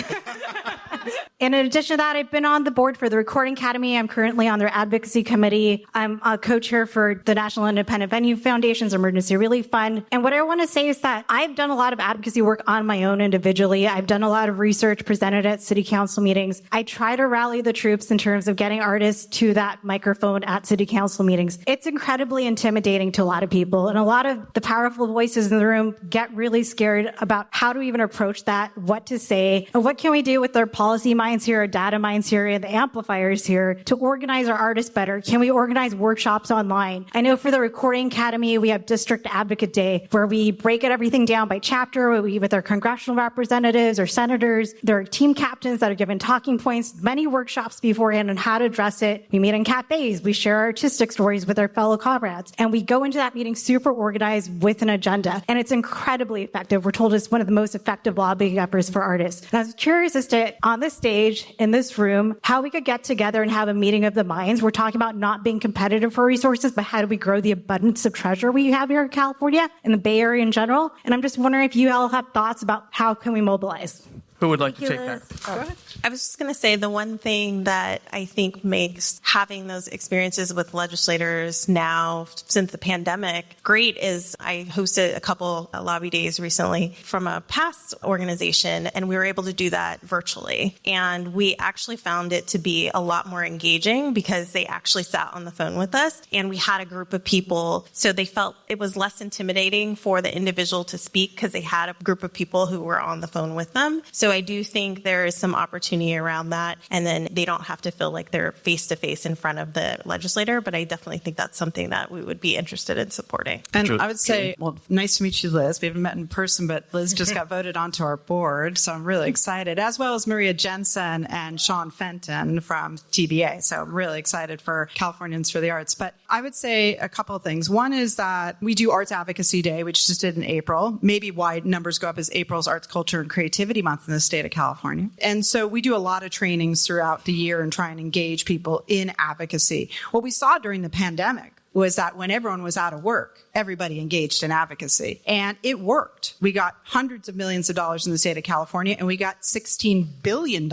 And in addition to that, I've been on the board for the Recording Academy. I'm currently on their advocacy committee. I'm a co-chair for the National Independent Venue Foundation's Emergency Relief Fund. And what I want to say is that I've done a lot of advocacy work on my own individually. I've done a lot of research presented at city council meetings. I try to rally the troops in terms of getting artists to that microphone at city council meetings. It's incredibly intimidating to a lot of people. And a lot of the powerful voices in the room get really scared about how to even approach that, what to say, and what can we do with our policy minds here, our data minds here, and the amplifiers here to organize our artists better? Can we organize workshops online? I know for the Recording Academy, we have District Advocate Day, where we break everything down by chapter with our congressional representatives or senators. There are team captains that are given talking points, many workshops beforehand on how to address it. We meet in cafes. We share artistic stories with our fellow comrades. And we go into that meeting super organized with an agenda. And it's incredibly effective. We're told it's one of the most effective lobbying efforts for artists. And I was curious as to, on this stage, in this room, how we could get together and have a meeting of the minds. We're talking about not being competitive for resources, but how do we grow the abundance of treasure we have here in California and the Bay Area in general? And I'm just wondering if you all have thoughts about how can we mobilize? Who would like to take that? Go ahead. I was just going to say the one thing that I think makes having those experiences with legislators now since the pandemic great is I hosted a couple lobby days recently from a past organization, and we were able to do that virtually. And we actually found it to be a lot more engaging because they actually sat on the phone with us, and we had a group of people, so they felt it was less intimidating for the individual to speak because they had a group of people who were on the phone with them. So So I do think there is some opportunity around that. And then they don't have to feel like they're face to face in front of the legislator. But I definitely think that's something that we would be interested in supporting. And I would say, well, nice to meet you, Liz. We haven't met in person, but Liz just got voted onto our board. So I'm really excited, as well as Maria Jensen and Sean Fenton from TBA. So I'm really excited for Californians for the Arts. But I would say a couple of things. One is that we do Arts Advocacy Day, which just did in April. Maybe why numbers go up is April's Arts, Culture, and Creativity Month in the state of California. And so we do a lot of trainings throughout the year and try and engage people in advocacy. What we saw during the pandemic was that when everyone was out of work, everybody engaged in advocacy. And it worked. We got hundreds of millions of dollars in the state of California, and we got $16 billion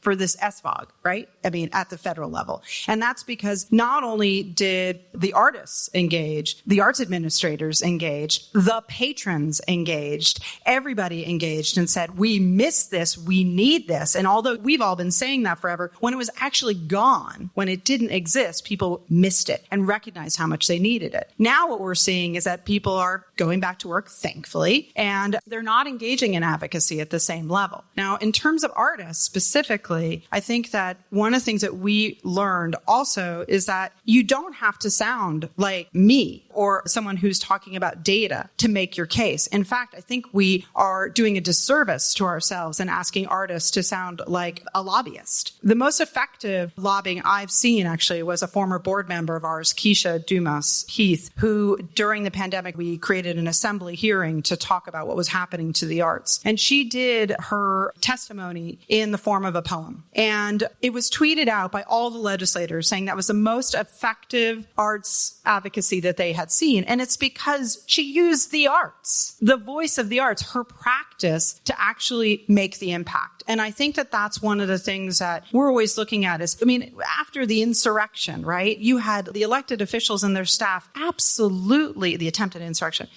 for this SVOG, right? I mean, at the federal level. And that's because not only did the artists engage, the arts administrators engaged, the patrons engaged, everybody engaged and said, we miss this, we need this. And although we've all been saying that forever, when it was actually gone, when it didn't exist, people missed it and recognized how much they needed it. Now what we're seeing is that people are going back to work, thankfully, and they're not engaging in advocacy at the same level. Now, in terms of artists specifically, I think that one of the things that we learned also is that you don't have to sound like me or someone who's talking about data to make your case. In fact, I think we are doing a disservice to ourselves and asking artists to sound like a lobbyist. The most effective lobbying I've seen actually was a former board member of ours, Keisha Dumas Heath, who during the pandemic, we created an assembly hearing to talk about what was happening to the arts. And she did her testimony in the form of a poem. And it was tweeted out by all the legislators saying that was the most effective arts advocacy that they had seen. And it's because she used the arts, the voice of the arts, her practice to actually make the impact. And I think that that's one of the things that we're always looking at is, I mean, after the insurrection, right, you had the elected officials and their staff absolutely, the attempted insurrection,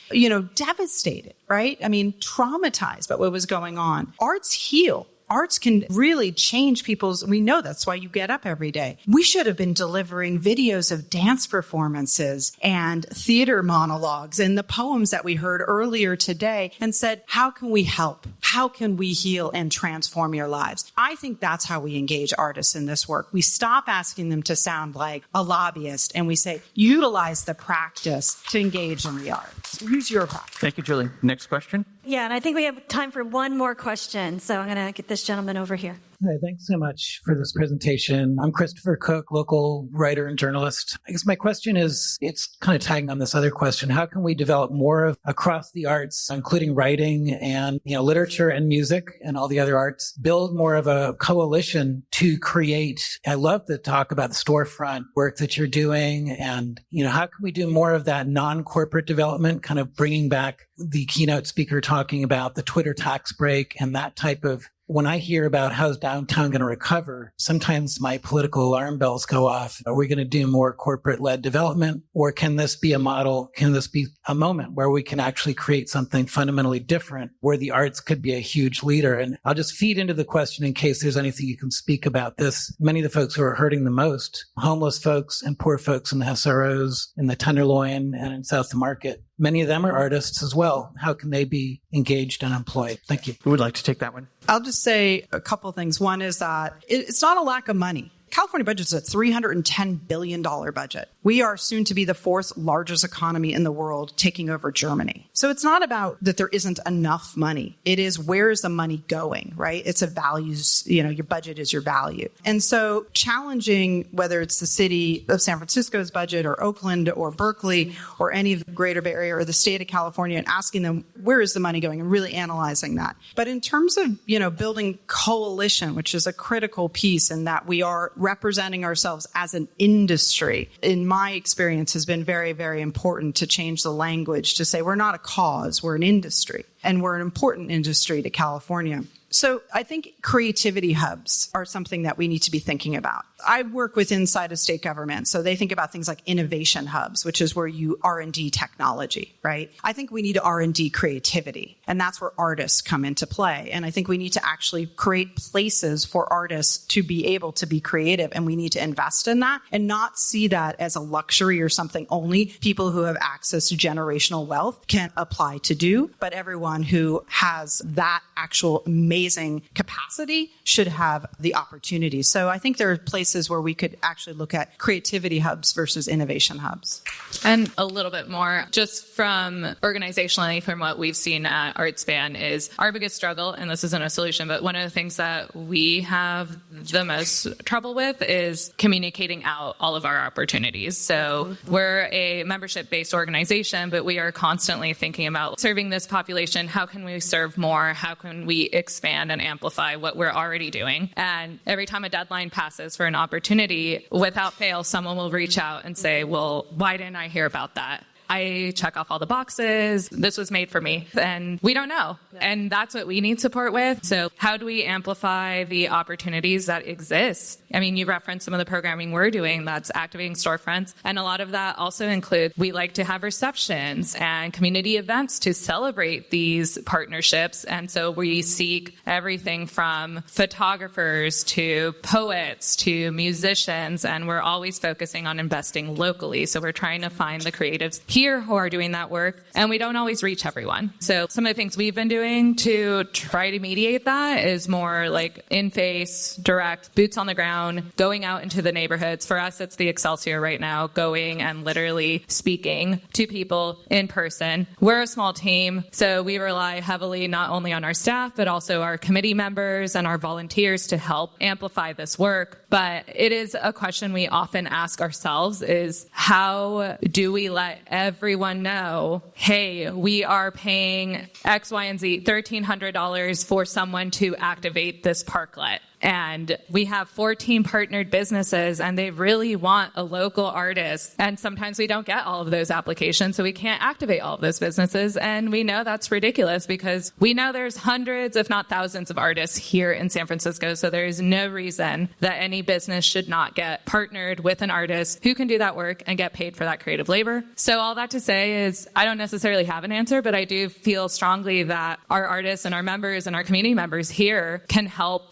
devastated, right? I mean, traumatized by what was going on. Arts heal. Arts can really change we know that's why you get up every day. We should have been delivering videos of dance performances and theater monologues and the poems that we heard earlier today and said, how can we help? How can we heal and transform your lives? I think that's how we engage artists in this work. We stop asking them to sound like a lobbyist and we say, utilize the practice to engage in the arts. Use your practice. Thank you, Julie. Next question. Yeah, and I think we have time for one more question. So I'm going to get this gentleman over here. Hi, thanks so much for this presentation. I'm Christopher Cook, local writer and journalist. I guess my question is, it's kind of tagging on this other question. How can we develop more of across the arts, including writing and, literature and music and all the other arts, build more of a coalition to create? I love the talk about the storefront work that you're doing. And, how can we do more of that non-corporate development, kind of bringing back the keynote speaker talking about the Twitter tax break and that type of. When I hear about how's downtown going to recover, sometimes my political alarm bells go off. Are we going to do more corporate-led development? Or can this be a model? Can this be a moment where we can actually create something fundamentally different where the arts could be a huge leader? And I'll just feed into the question in case there's anything you can speak about this. Many of the folks who are hurting the most, homeless folks and poor folks in the SROs, in the Tenderloin and in South Market, many of them are artists as well. How can they be engaged and employed? Thank you. Who would like to take that one? I'll just say a couple of things. One is that it's not a lack of money. California budget is a $310 billion budget. We are soon to be the fourth largest economy in the world, taking over Germany. So it's not about that there isn't enough money. It is where is the money going, right? It's a values, your budget is your value. And so challenging whether it's the city of San Francisco's budget or Oakland or Berkeley or any of the greater Bay Area or the state of California and asking them, where is the money going, and really analyzing that. But in terms of, building coalition, which is a critical piece in that we are representing ourselves as an industry, in my experience, has been very, very important to change the language to say we're not a cause, we're an industry, and we're an important industry to California. So I think creativity hubs are something that we need to be thinking about. I work with inside of state government, so they think about things like innovation hubs, which is where you R&D technology, right? I think we need R&D creativity, and that's where artists come into play. And I think we need to actually create places for artists to be able to be creative, and we need to invest in that and not see that as a luxury or something only people who have access to generational wealth can apply to do, but everyone who has that actual amazing capacity should have the opportunity. So I think there are places where we could actually look at creativity hubs versus innovation hubs. And a little bit more just from organizationally, from what we've seen at ArtSpan, is our biggest struggle, and this isn't a solution, but one of the things that we have the most trouble with is communicating out all of our opportunities. So we're a membership-based organization, but we are constantly thinking about serving this population. How can we serve more? How can we expand and amplify what we're already doing? And every time a deadline passes for an opportunity, without fail, someone will reach out and say, well, why didn't I hear about that? I check off all the boxes. This was made for me. And we don't know. And that's what we need support with. So how do we amplify the opportunities that exist? I mean, you referenced some of the programming we're doing that's activating storefronts. And a lot of that also includes, we like to have receptions and community events to celebrate these partnerships. And so we seek everything from photographers to poets to musicians. And we're always focusing on investing locally. So we're trying to find the creatives here who are doing that work, and we don't always reach everyone. So some of the things we've been doing to try to mediate that is more like in-face, direct, boots on the ground, going out into the neighborhoods. For us, it's the Excelsior right now, going and literally speaking to people in person. We're a small team, so we rely heavily not only on our staff, but also our committee members and our volunteers to help amplify this work. But it is a question we often ask ourselves is, how do we let everyone know, hey, we are paying X, Y, and Z, $1,300 for someone to activate this parklet. And we have 14 partnered businesses, and they really want a local artist. And sometimes we don't get all of those applications, so we can't activate all of those businesses. And we know that's ridiculous because we know there's hundreds, if not thousands, of artists here in San Francisco. So there is no reason that any business should not get partnered with an artist who can do that work and get paid for that creative labor. So all that to say is, I don't necessarily have an answer, but I do feel strongly that our artists and our members and our community members here can help,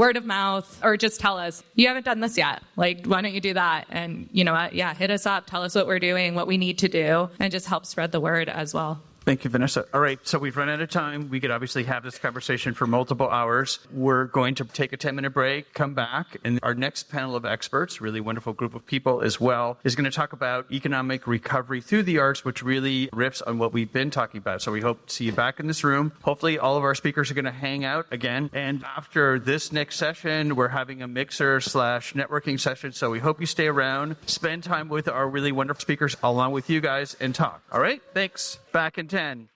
word of mouth, or just tell us, you haven't done this yet. Like, why don't you do that? And you know what? Yeah, hit us up, tell us what we're doing, what we need to do, and just help spread the word as well. Thank you, Vanessa. All right, so we've run out of time. We could obviously have this conversation for multiple hours. We're going to take a 10-minute break, come back, and our next panel of experts, really wonderful group of people as well, is going to talk about economic recovery through the arts, which really riffs on what we've been talking about. So we hope to see you back in this room. Hopefully, all of our speakers are going to hang out again. And after this next session, we're having a mixer/networking session. So we hope you stay around, spend time with our really wonderful speakers along with you guys, and talk. All right? Thanks. Back in 10.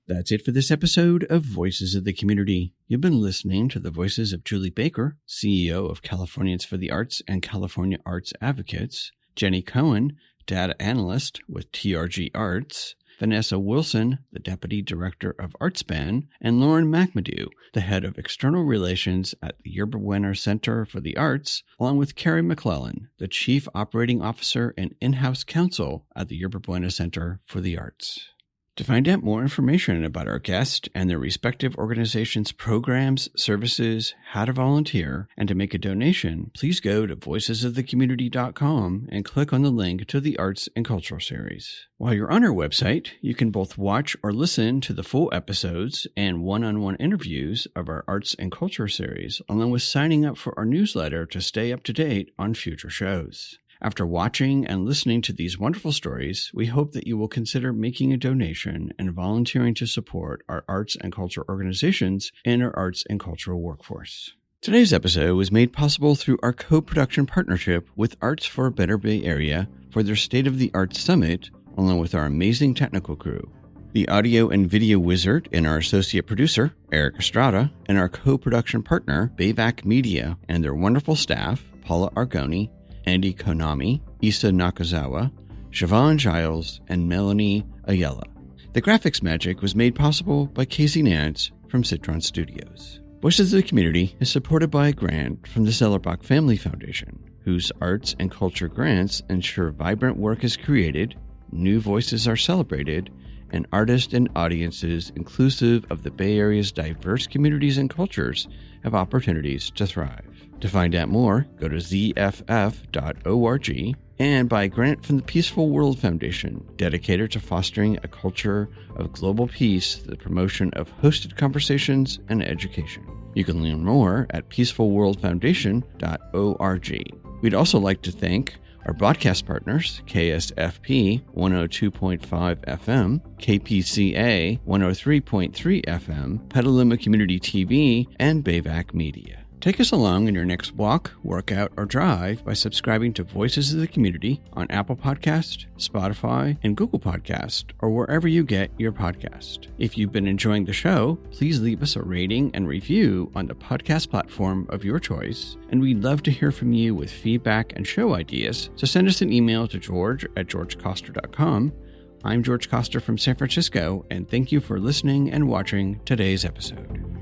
That's it for this episode of Voices of the Community. You've been listening to the voices of Julie Baker, CEO of Californians for the Arts and California Arts Advocates, Jenny Cohn, data analyst with TRG Arts, Vanessa Wilson, the Deputy Director of ArtSpan, and Lauren Macmadu, the Head of External Relations at the Yerba Buena Center for the Arts, along with Cary McClelland, the Chief Operating Officer and in-house counsel at the Yerba Buena Center for the Arts. To find out more information about our guests and their respective organizations' programs, services, how to volunteer, and to make a donation, please go to voicesofthecommunity.com and click on the link to the Arts and Cultural Series. While you're on our website, you can both watch or listen to the full episodes and one-on-one interviews of our Arts and Culture Series, along with signing up for our newsletter to stay up to date on future shows. After watching and listening to these wonderful stories, we hope that you will consider making a donation and volunteering to support our arts and culture organizations and our arts and cultural workforce. Today's episode was made possible through our co-production partnership with Arts for a Better Bay Area for their State of the Arts Summit, along with our amazing technical crew. The audio and video wizard and our associate producer, Eric Estrada, and our co-production partner, Bayvac Media, and their wonderful staff, Paula Argoni, Andy Konami, Issa Nakazawa, Siobhan Giles, and Melanie Ayala. The graphics magic was made possible by Casey Nance from Citron Studios. Voices of the Community is supported by a grant from the Zellerbach Family Foundation, whose arts and culture grants ensure vibrant work is created, new voices are celebrated, and artists and audiences inclusive of the Bay Area's diverse communities and cultures have opportunities to thrive. To find out more, go to zff.org and by a grant from the Peaceful World Foundation, dedicated to fostering a culture of global peace through the promotion of hosted conversations and education. You can learn more at peacefulworldfoundation.org. We'd also like to thank our broadcast partners, KSFP 102.5 FM, KPCA 103.3 FM, Petaluma Community TV, and Bayvac Media. Take us along in your next walk, workout, or drive by subscribing to Voices of the Community on Apple Podcast, Spotify, and Google Podcast, or wherever you get your podcast. If you've been enjoying the show, please leave us a rating and review on the podcast platform of your choice, and we'd love to hear from you with feedback and show ideas, so send us an email to george@georgecoster.com. I'm George Coster from San Francisco, and thank you for listening and watching today's episode.